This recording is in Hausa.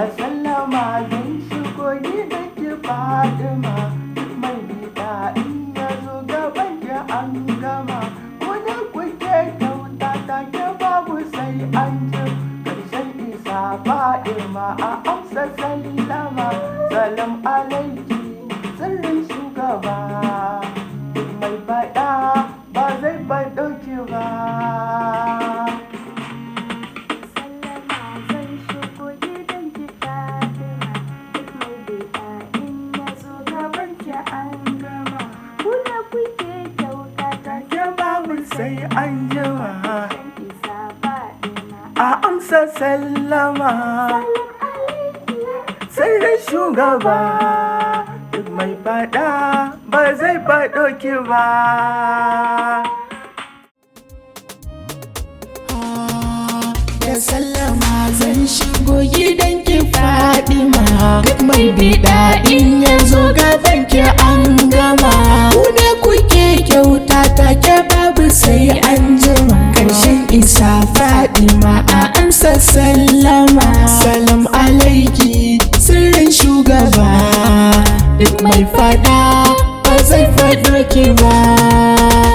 da sallama zan shigo gidan ki Fatima, mai bida in ya zo gaban ki an gama, kuna kuke kyauta ta ke babu sai an ji karshen isa Fatima a amsa sallama. Salam alaiki sirrin shugaba, duk mai faɗa ba zai faɗo ki ba. Sai an jima a amsa sallama. Sirrin shugaba, duk mai faɗa ba zai faɗo ki ba. Da sallama zan shigo gidan ki Fatima, duk mai bida in ya zo gaban ki an gama. Kuna kuke kyauta take babu sai an jima, karshen isa Fatima a amsa sallama. Salam alaiki sirrin shugaba, duk mai fada ba zai faɗo ki ba.